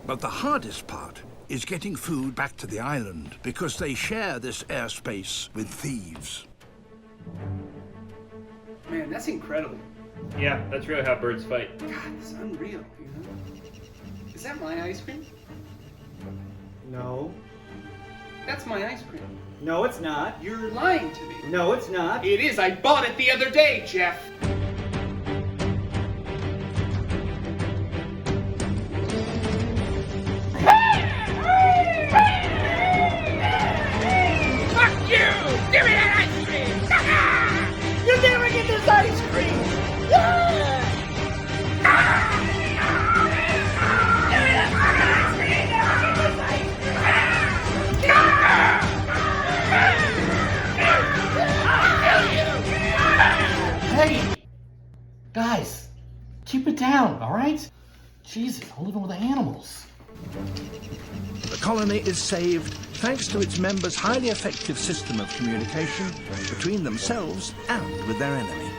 But the hardest part is getting food back to the island because they share this airspace with thieves. Man, that's incredible. Yeah, that's really how birds fight. God, this is unreal, you know? Is that my ice cream? No. That's my ice cream. No, it's not. You're lying to me. No, it's not. It is. I bought it the other day, Jeff. Fuck you! Give me that ice cream! You'll never get this ice cream! Give me that fucking ice cream! Never get this ice cream! Hey! Guys, keep it down, alright? Jesus, I'm living with the animals. The colony is saved thanks to its members' highly effective system of communication between themselves and with their enemy.